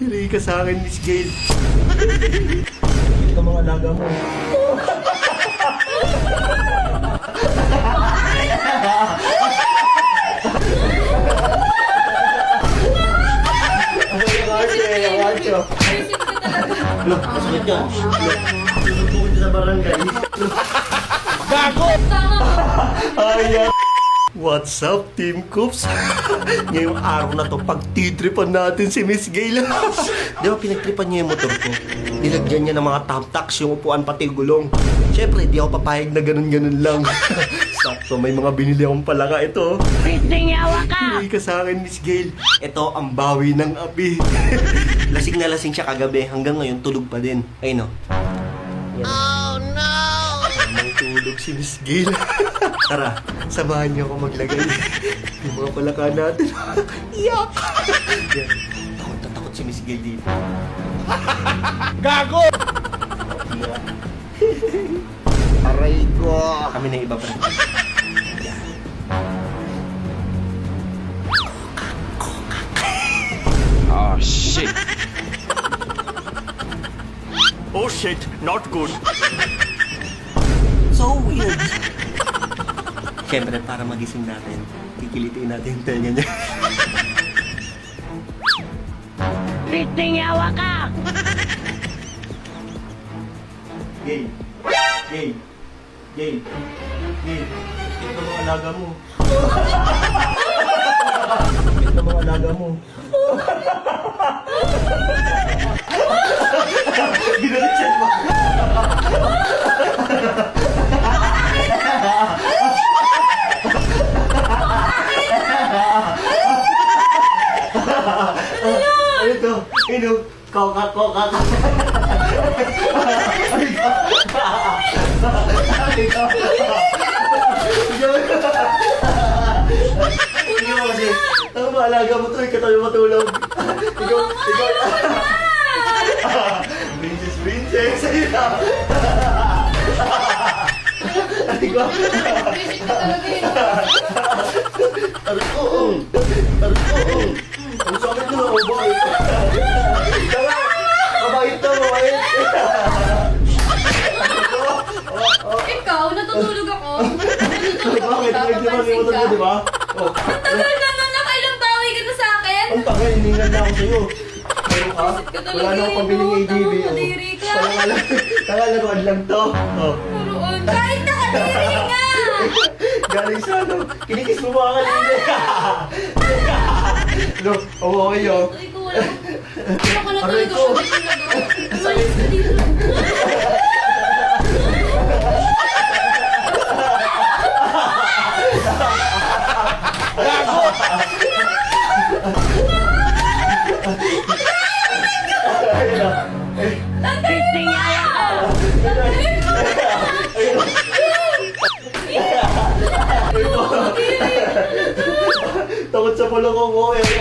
Hili ka sa akin, Miss Gail. Ito mga alaga mo. Look, masakit yan. Susubukin sa barangay. Gago! Ayan. What's up, Team Coops? Ngayong araw na to, pagtitripan natin si Miss Gail. Di ba pinagtripan niya yung motor ko? Nilagyan niya ng mga thumbtacks yung upuan pati gulong. Siyempre, di ako papayag na ganun-ganun lang. Sakto, may mga binili akong palaka ito. Pitingawa ka! Hindi ka sa akin, Miss Gail. Ito ang bawi ng api. Lasing na lasing siya kagabi. Hanggang ngayon, tulog pa din. Ayun o. Oh no! Tamang tulog si Miss Gail. Tara, samahan niyo ako maglagay. Yung mga palaka natin. Iyak! Yan. Takot na takot si Miss Gail dito. Gago! Iyak. Aray ko! Kami na iba pa. Oh shit! Oh shit, not good. So weird. Siyempre, para magising natin, kikilitiin natin yung tenga niya. Pitingawa ka! Gay. Gay. Gay. Gay. Ito mga alaga mo. Ito mga alaga mo. Ginalisan mo. Ano to? Ino? Koka. Ikaw kasi, ang maalaga mo to, ikatabi matulog. Ikaw. Princess. Ayun na. Ikaw. Tarko. Ang sakit mo na, mabait. Mabait na, mabait. Ikaw, natutulog ako. Bakit? Nagdiman mo di ba? Oh. Ang tagal na nun, nakailang bawi ka na sa akin. Ang tagal, hiningan na ako sa'yo. Meron ka? Visit ka talaga Wala na akong pabiling eh, no? ADB. Tama, kadiri ka. Tangalan lang to. Oh. Puroon. Kahit nakadiri nga. Galing sa ano? Kinikis mo mga kanina. No, okay yun. Ay, ko wala. Wala ka na Aray talaga. ko. Umalis ka dito. Pitingawa ka! Takot sa pulong ko. Ayun.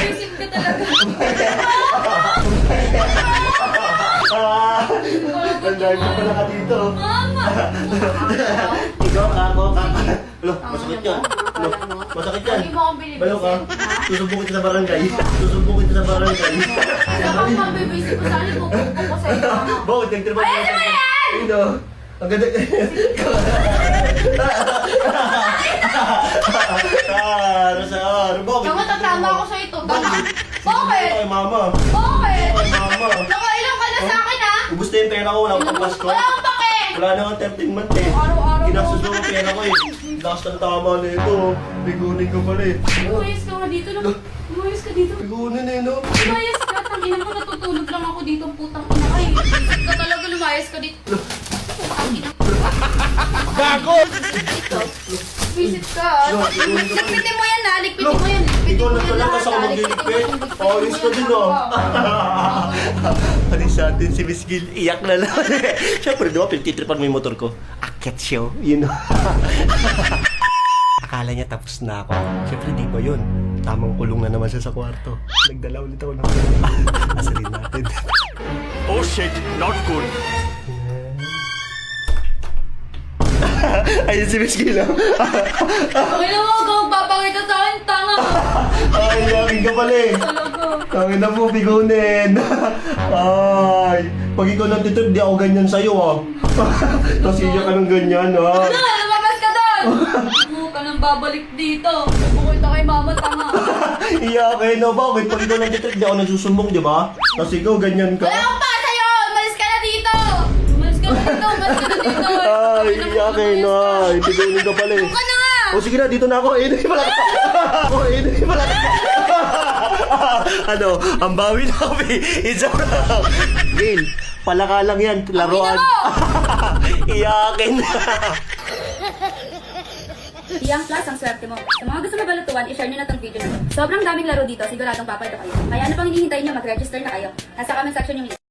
Visit ka talaga. Ang dahil mo pala ka dito. Mama. Ikaw, kako. Alo, masakit yan. Alo, masakit yan. Hindi mo akong binibisit. Balo ka. Susubukin kita sa barangay. Kapag mabibisit ko sana, pupupo ko sa iyo. Bakit? Nagtripan mo. Ayan naman yan! Ino. Ang ganda. Bakit? Tama, tatama ako sa ito. Tama. Bakit? Ay, mama. Bakit? Ay, mama. Nakailang ka na sa akin, ha? Ubus na yung pera ko. Wala akong Pasko. Wala akong pake. Wala na akong 13 month eh. Araw-araw mo. Ginastos mo ang pera ko eh. Lakas ng tama na ito. Bigunin ko pala eh. Umayos ka nga dito, no? Umayos ka dito. Bigunin eh, no? Lumayas ka. Tangina mo, natutulog lang ako dito. Putang ina ka eh. Visit ka talaga, lumayas ka dito. Putang ina. Gago! Visit ka. Ligpitin mo yan, ha? Ligpitin mo yan. Ikaw Ligpitin mo yan nagpala lahat, kasi ako ha? magliligpit. Ligpitin mo yan. Pawis ka din oh. Pati sa atin si Miss Gil, iyak na lang. Siyempre, di ba, pinagtitripan mo yung motor ko? Akit show, you know. Akala niya tapos na ako. Siyempre, di ba yun? Tamang kulong na naman siya sa kwarto. Nagdala ulit ako ng asalin natin. Oh shit, not good. Ayun si Miss Gil. Pakila mo, huwag kang papakita sa akin, tanga Ay, yakin ka pala eh. Talaga. Tangin na mo, bigunin. Ay, pag ikaw nagtitrip, di ako ganyan sa'yo ah. Tapos iyak ka ng ganyan ah. Ano, lumabas ka doon! Huwag ka nang babalik dito. Bukod na kay mama, tanga. Iyakin na bakit? Pag ikaw nagtitrip, di ako nagsusumbong, di ba? Tapos ikaw ganyan ka. Wala akong pa sa'yo! Umalis ka na dito! Umalis ka na dito! Umalis ka na dito! Ay, iyakin na. Bigunin ka pala eh. Huwag ka na nga! O sige na, dito na ako. Inuwi pala ka. Inuwi pala ka. Ano, ang bawi na kami. Joke lang. Gail, palaka lang yan. Laruan. Iyakin na. Iyang Plus, ang swerte mo. Sa mga gusto mabalutuan, i-share nyo na tong video na to. Sobrang daming laro dito, siguradong papalito kayo. Kaya ano pang hinihintay nyo, mag-register na kayo. Nasa comment section yung link.